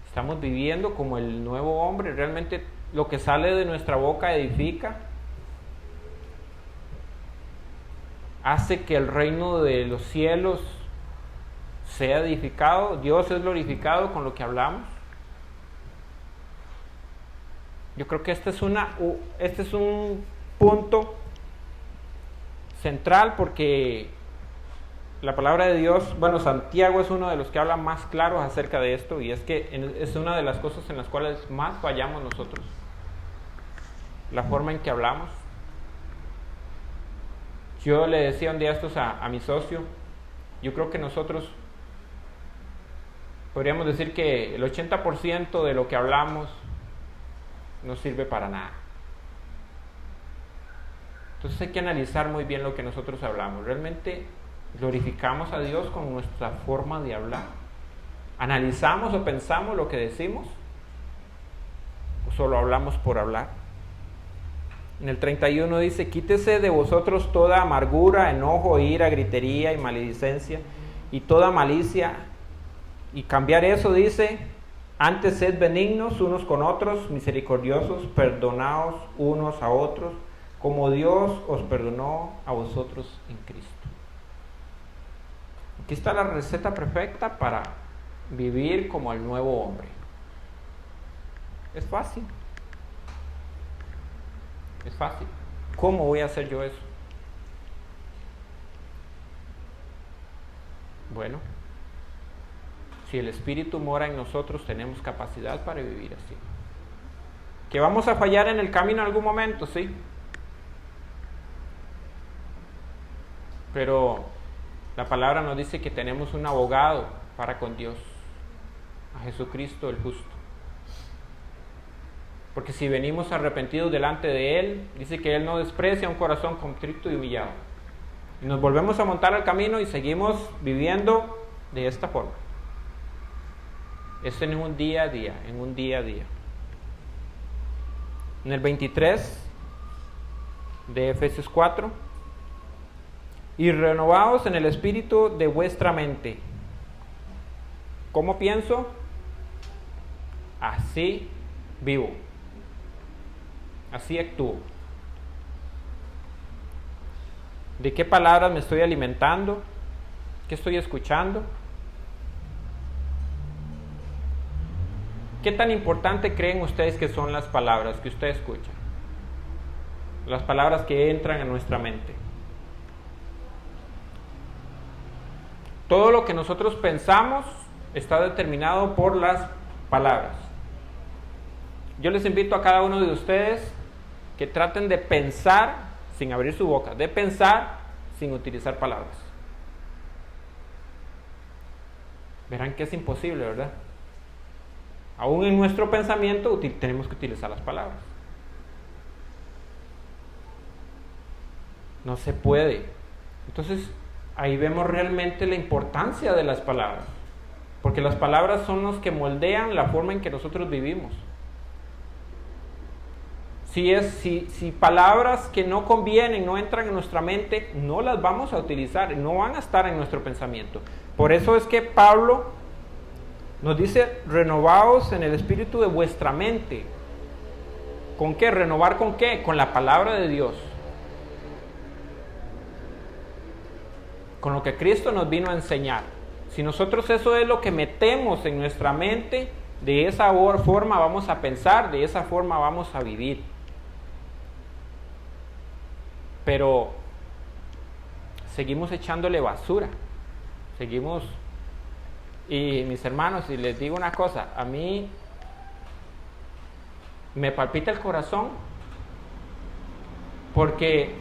Estamos viviendo como el nuevo hombre, realmente lo que sale de nuestra boca edifica, hace que el reino de los cielos sea edificado, Dios es glorificado con lo que hablamos. Yo creo que este es un punto central porque la palabra de Dios, bueno, Santiago es uno de los que habla más claros acerca de esto, y es que es una de las cosas en las cuales más fallamos nosotros, la forma en que hablamos. Yo le decía un día esto a mi socio, yo creo que nosotros podríamos decir que el 80% de lo que hablamos no sirve para nada. Entonces hay que analizar muy bien lo que nosotros hablamos. ¿Realmente glorificamos a Dios con nuestra forma de hablar? ¿Analizamos o pensamos lo que decimos? ¿O solo hablamos por hablar? En el 31 dice: quítese de vosotros toda amargura, enojo, ira, gritería y maledicencia y toda malicia. Y cambiar eso dice: antes sed benignos unos con otros, misericordiosos, perdonaos unos a otros, como Dios os perdonó a vosotros en Cristo. Aquí está la receta perfecta para vivir como el nuevo hombre. Es fácil. Es fácil. ¿Cómo voy a hacer yo eso? Bueno, si el Espíritu mora en nosotros, tenemos capacidad para vivir así. ¿Que vamos a fallar en el camino en algún momento? Sí. Pero la palabra nos dice que tenemos un abogado para con Dios, a Jesucristo el justo. Porque si venimos arrepentidos delante de Él, dice que Él no desprecia un corazón contrito y humillado. Y nos volvemos a montar al camino y seguimos viviendo de esta forma. Es en un día a día, en un día a día. En el 23 de Efesios 4: y renovaos en el espíritu de vuestra mente. ¿Cómo pienso? Así vivo. Así actúo. ¿De qué palabras me estoy alimentando? ¿Qué estoy escuchando? ¿Qué tan importante creen ustedes que son las palabras que usted escucha? Las palabras que entran en nuestra mente. Todo lo que nosotros pensamos está determinado por las palabras. Yo les invito a cada uno de ustedes que traten de pensar sin abrir su boca, de pensar sin utilizar palabras. Verán que es imposible, ¿verdad? Aún en nuestro pensamiento tenemos que utilizar las palabras. No se puede. Entonces, ahí vemos realmente la importancia de las palabras. Porque las palabras son los que moldean la forma en que nosotros vivimos. Si palabras que no convienen no entran en nuestra mente, no las vamos a utilizar, no van a estar en nuestro pensamiento. Por eso es que Pablo nos dice: renovaos en el espíritu de vuestra mente. ¿Con qué? ¿Renovar con qué? Con la palabra de Dios. Con lo que Cristo nos vino a enseñar. Si nosotros eso es lo que metemos en nuestra mente, de esa forma vamos a pensar, de esa forma vamos a vivir. Pero seguimos echándole basura. Seguimos. Y mis hermanos, si les digo una cosa, a mí me palpita el corazón porque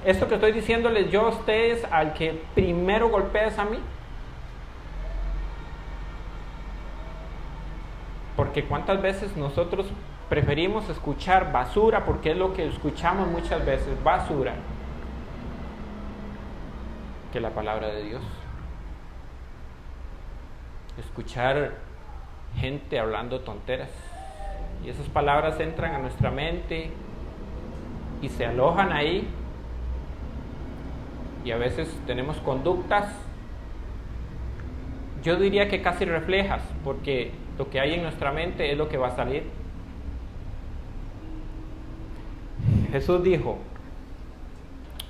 esto que estoy diciéndoles yo a ustedes, al que primero golpea es a mí. Porque cuántas veces nosotros preferimos escuchar basura, porque es lo que escuchamos muchas veces, basura, que la palabra de Dios. Escuchar gente hablando tonteras, y esas palabras entran a nuestra mente y se alojan ahí, y a veces tenemos conductas, yo diría que casi reflejas, porque lo que hay en nuestra mente es lo que va a salir. Jesús dijo: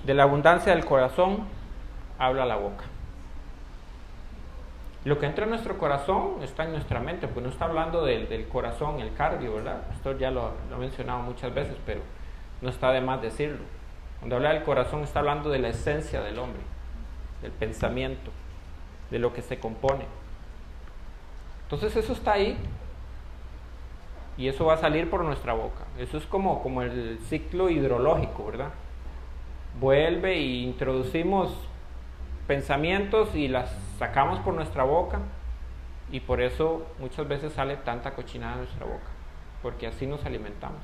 de la abundancia del corazón habla la boca. Lo que entra en nuestro corazón está en nuestra mente, pues no está hablando del corazón, el cardio, ¿verdad? Esto ya lo he mencionado muchas veces, pero no está de más decirlo. Cuando habla del corazón está hablando de la esencia del hombre, del pensamiento, de lo que se compone. Entonces eso está ahí y eso va a salir por nuestra boca. Eso es como el ciclo hidrológico, ¿verdad? Vuelve y introducimos pensamientos y las sacamos por nuestra boca y por eso muchas veces sale tanta cochinada de nuestra boca, porque así nos alimentamos.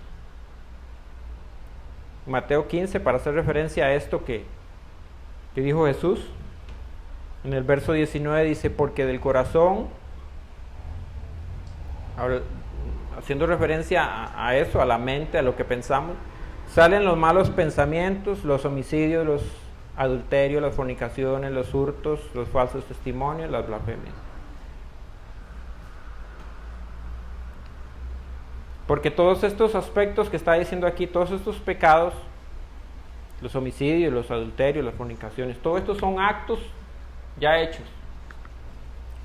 Mateo 15, para hacer referencia a esto que dijo Jesús, en el verso 19 dice, porque del corazón, haciendo referencia a eso, a la mente, a lo que pensamos, salen los malos pensamientos, los homicidios, los adulterios, las fornicaciones, los hurtos, los falsos testimonios, las blasfemias. Porque todos estos aspectos que está diciendo aquí, todos estos pecados, los homicidios, los adulterios, las fornicaciones, todos estos son actos ya hechos.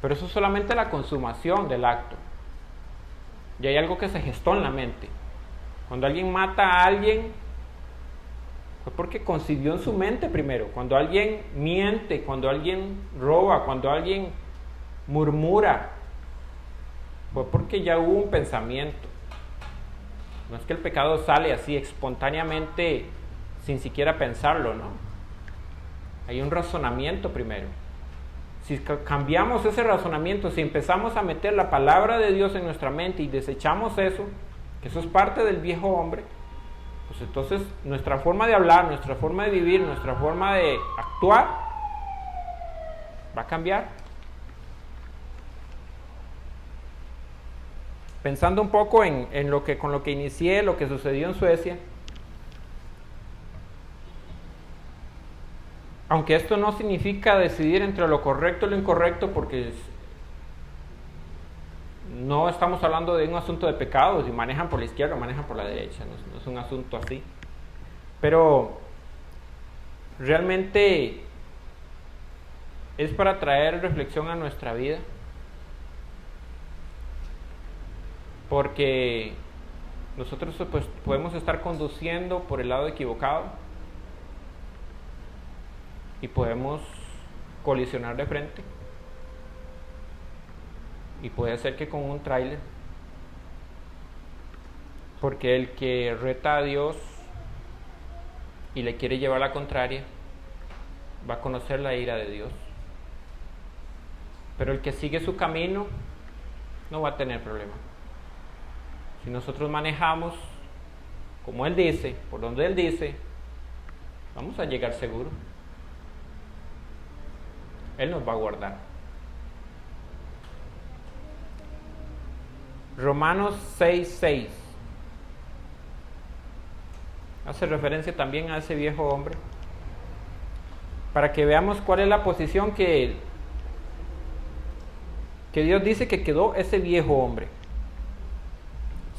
Pero eso es solamente la consumación del acto. Y hay algo que se gestó en la mente. Cuando alguien mata a alguien, fue porque concibió en su mente primero. Cuando alguien miente, cuando alguien roba, cuando alguien murmura, fue porque ya hubo un pensamiento. No es que el pecado sale así espontáneamente sin siquiera pensarlo, ¿no? Hay un razonamiento primero. Si cambiamos ese razonamiento, si empezamos a meter la palabra de Dios en nuestra mente y desechamos eso, que eso es parte del viejo hombre, pues entonces nuestra forma de hablar, nuestra forma de vivir, nuestra forma de actuar va a cambiar. Pensando un poco con lo que inicié, lo que sucedió en Suecia, aunque esto no significa decidir entre lo correcto y lo incorrecto, porque no estamos hablando de un asunto de pecado, si manejan por la izquierda o manejan por la derecha, no es un asunto así. Pero realmente es para traer reflexión a nuestra vida, porque nosotros pues podemos estar conduciendo por el lado equivocado y podemos colisionar de frente y puede ser que con un tráiler, porque el que reta a Dios y le quiere llevar la contraria va a conocer la ira de Dios, pero el que sigue su camino no va a tener problema. Si nosotros manejamos como Él dice, por donde Él dice, vamos a llegar seguro. Él nos va a guardar. Romanos 6:6 hace referencia también a ese viejo hombre, para que veamos cuál es la posición que Dios dice que quedó ese viejo hombre.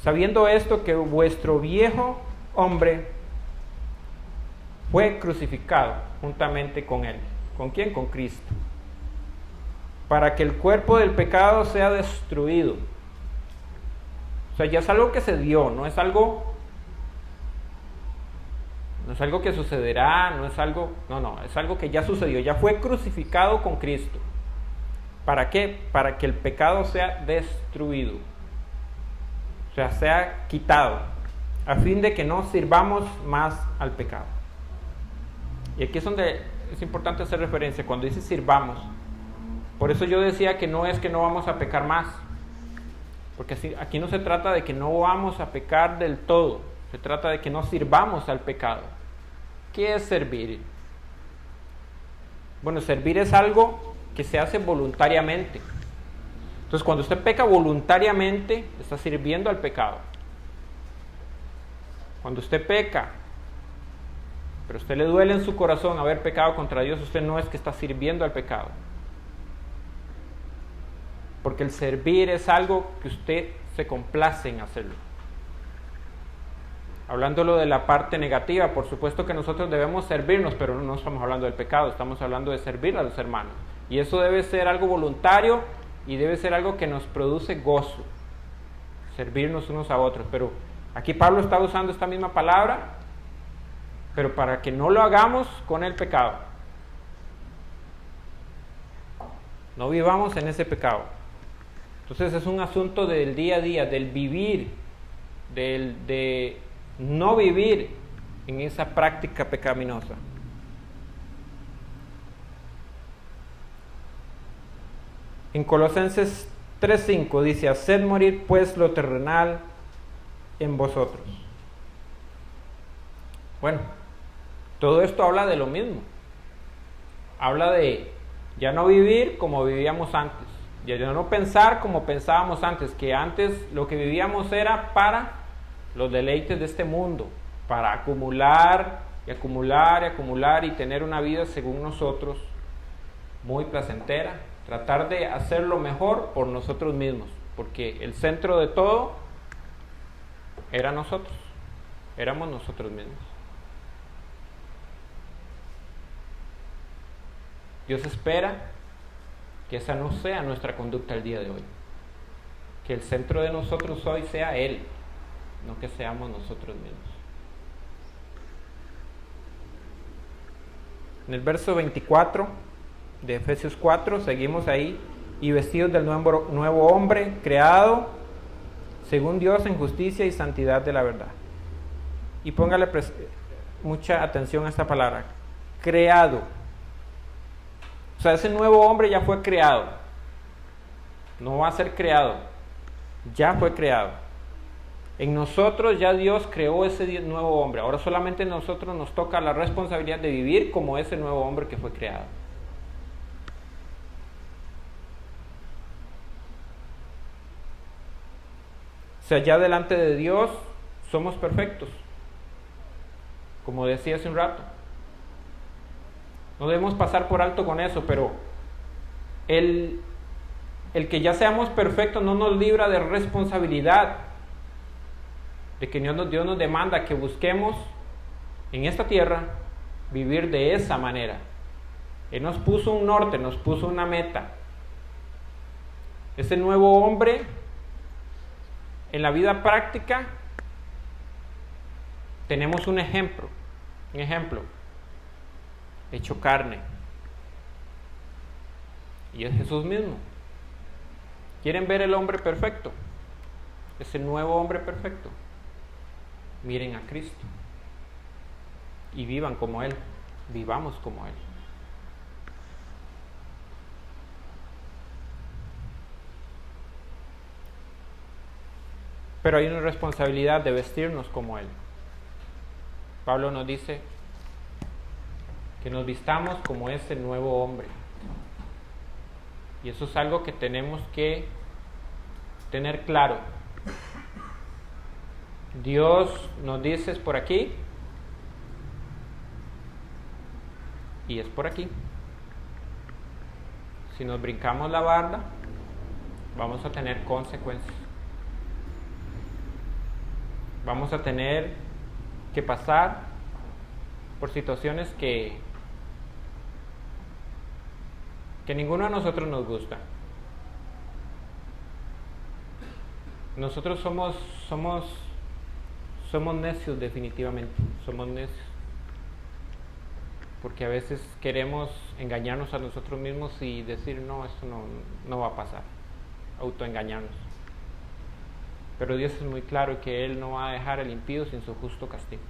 Sabiendo esto, que vuestro viejo hombre fue crucificado juntamente con él. ¿Con quién? Con Cristo. Para que el cuerpo del pecado sea destruido. O sea, ya es algo que se dio, no es algo que sucederá, es algo que ya sucedió, ya fue crucificado con Cristo. ¿Para qué? Para que el pecado sea destruido. O sea, sea quitado, a fin de que no sirvamos más al pecado. Y aquí es donde es importante hacer referencia, cuando dice sirvamos. Por eso yo decía que no es que no vamos a pecar más, porque aquí no se trata de que no vamos a pecar del todo, se trata de que no sirvamos al pecado. ¿Qué es servir? Bueno, servir es algo que se hace voluntariamente. Entonces, cuando usted peca voluntariamente, está sirviendo al pecado. Cuando usted peca, pero a usted le duele en su corazón haber pecado contra Dios, usted no es que está sirviendo al pecado. Porque el servir es algo que usted se complace en hacerlo. Hablándolo de la parte negativa, por supuesto que nosotros debemos servirnos, pero no estamos hablando del pecado, estamos hablando de servir a los hermanos. Y eso debe ser algo voluntario y debe ser algo que nos produce gozo, servirnos unos a otros. Pero aquí Pablo está usando esta misma palabra pero para que no lo hagamos con el pecado. No vivamos en ese pecado. Entonces es un asunto del día a día, del vivir, de no vivir en esa práctica pecaminosa. En Colosenses 3:5 dice: haced morir pues lo terrenal en vosotros. Bueno, todo esto habla de lo mismo. Habla de ya no vivir como vivíamos antes, ya no pensar como pensábamos antes, que antes lo que vivíamos era para los deleites de este mundo, para acumular y acumular y acumular y tener una vida según nosotros, muy placentera, tratar de hacerlo mejor por nosotros mismos, porque el centro de todo era nosotros, éramos nosotros mismos. Dios espera que esa no sea nuestra conducta el día de hoy, que el centro de nosotros hoy sea Él, no que seamos nosotros mismos. En el verso 24 de Efesios 4, seguimos ahí: y vestidos del nuevo hombre, creado según Dios en justicia y santidad de la verdad. Y póngale mucha atención a esta palabra: creado. O sea, ese nuevo hombre ya fue creado, no va a ser creado, ya fue creado. En nosotros ya Dios creó ese nuevo hombre, ahora solamente a nosotros nos toca la responsabilidad de vivir como ese nuevo hombre que fue creado. O sea, ya delante de Dios somos perfectos, como decía hace un rato. No debemos pasar por alto con eso, pero el que ya seamos perfectos no nos libra de responsabilidad, de que Dios nos demanda que busquemos en esta tierra vivir de esa manera. Él nos puso un norte, nos puso una meta. Ese nuevo hombre en la vida práctica tenemos un ejemplo hecho carne, y es Jesús mismo. ¿Quieren ver el hombre perfecto? Ese nuevo hombre perfecto. Miren a Cristo y vivan como Él, vivamos como Él. Pero hay una responsabilidad de vestirnos como Él. Pablo nos dice que nos vistamos como ese nuevo hombre. Y eso es algo que tenemos que tener claro. Dios nos dice: es por aquí, y es por aquí. Si nos brincamos la barda, vamos a tener consecuencias. Vamos a tener que pasar por situaciones que ninguno de nosotros nos gusta. Nosotros somos necios, definitivamente, somos necios. Porque a veces queremos engañarnos a nosotros mismos y decir: no, esto no va a pasar, autoengañarnos. Pero Dios es muy claro que Él no va a dejar al impío sin su justo castigo.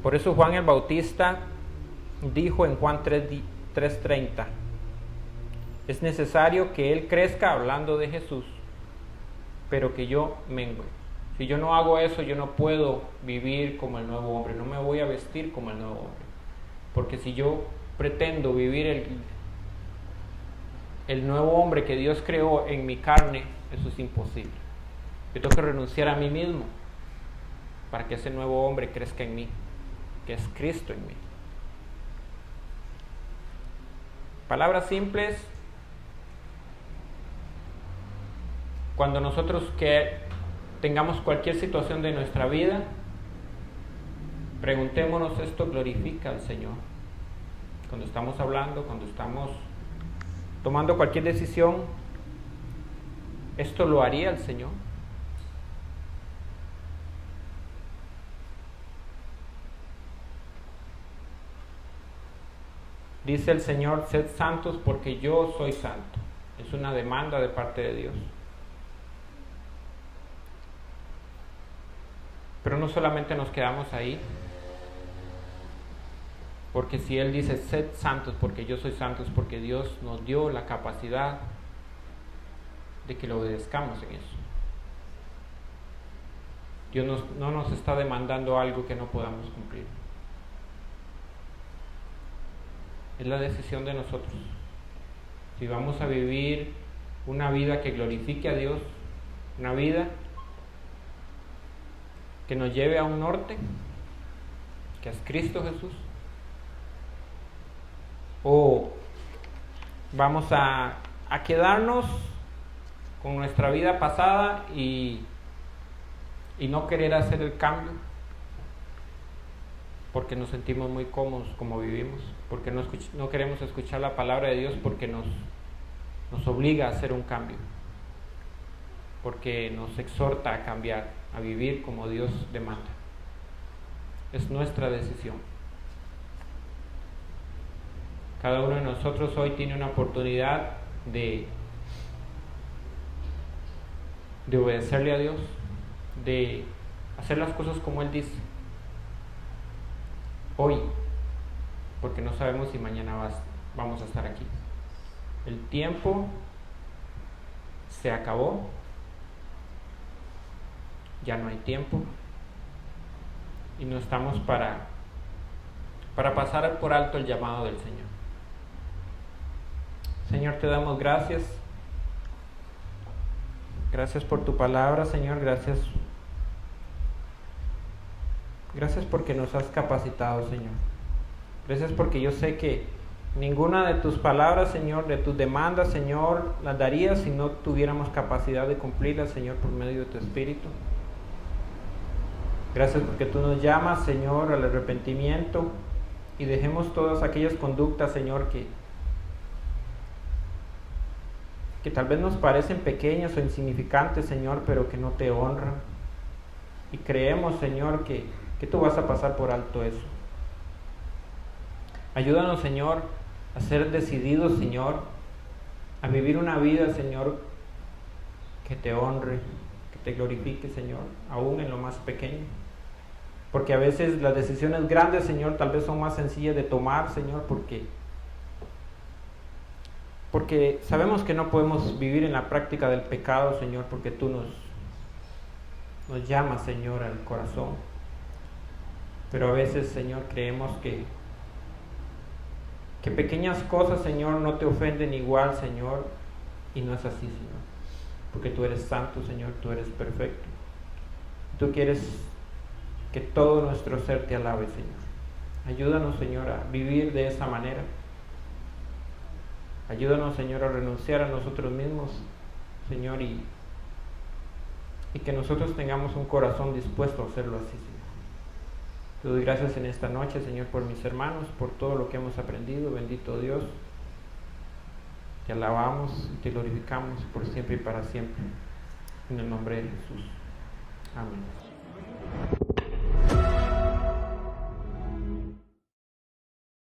Por eso Juan el Bautista dijo en Juan 3:30: es necesario que Él crezca, hablando de Jesús, pero que yo mengue. Si yo no hago eso, yo no puedo vivir como el nuevo hombre, no me voy a vestir como el nuevo hombre. Porque si yo pretendo vivir el nuevo hombre que Dios creó en mi carne, eso es imposible. Yo tengo que renunciar a mí mismo para que ese nuevo hombre crezca en mí, que es Cristo en mí. Palabras simples: cuando nosotros que tengamos cualquier situación de nuestra vida, preguntémonos: ¿esto glorifica al Señor? Cuando estamos hablando, cuando estamos tomando cualquier decisión, ¿esto lo haría el Señor? Dice el Señor, sed santos porque yo soy santo. Es una demanda de parte de Dios. Pero no solamente nos quedamos ahí, porque si Él dice, sed santos porque yo soy santo, es porque Dios nos dio la capacidad de que lo obedezcamos en eso. Dios no nos está demandando algo que no podamos cumplir. Es la decisión de nosotros. Si vamos a vivir una vida que glorifique a Dios, una vida que nos lleve a un norte, que es Cristo Jesús, o vamos a quedarnos con nuestra vida pasada y no querer hacer el cambio porque nos sentimos muy cómodos como vivimos, porque no queremos escuchar la palabra de Dios, porque nos obliga a hacer un cambio, porque nos exhorta a cambiar, a vivir como Dios demanda. Es nuestra decisión. Cada uno de nosotros hoy tiene una oportunidad de obedecerle a Dios, de hacer las cosas como Él dice. Hoy, porque no sabemos si mañana vamos a estar aquí. El tiempo se acabó, ya no hay tiempo y no estamos para pasar por alto el llamado del Señor. Señor, te damos gracias. Gracias por tu palabra, Señor. Gracias porque nos has capacitado, Señor. Gracias porque yo sé que ninguna de tus palabras, Señor, de tus demandas, Señor, las darías si no tuviéramos capacidad de cumplirlas, Señor, por medio de tu Espíritu. Gracias porque tú nos llamas, Señor, al arrepentimiento y dejemos todas aquellas conductas, Señor, que tal vez nos parecen pequeñas o insignificantes, Señor, pero que no te honran. Y creemos, Señor, que tú vas a pasar por alto eso. Ayúdanos, Señor, a ser decididos, Señor, a vivir una vida, Señor, que te honre, que te glorifique, Señor, aún en lo más pequeño. Porque a veces las decisiones grandes, Señor, tal vez son más sencillas de tomar, Señor, porque sabemos que no podemos vivir en la práctica del pecado, Señor, porque tú nos llamas, Señor, al corazón. Pero a veces, Señor, creemos que pequeñas cosas, Señor, no te ofenden igual, Señor, y no es así, Señor, porque tú eres santo, Señor, tú eres perfecto. Tú quieres que todo nuestro ser te alabe, Señor. Ayúdanos, Señor, a vivir de esa manera. Ayúdanos, Señor, a renunciar a nosotros mismos, Señor, y que nosotros tengamos un corazón dispuesto a hacerlo así, Señor. Te doy gracias en esta noche, Señor, por mis hermanos, por todo lo que hemos aprendido. Bendito Dios. Te alabamos y te glorificamos por siempre y para siempre. En el nombre de Jesús. Amén.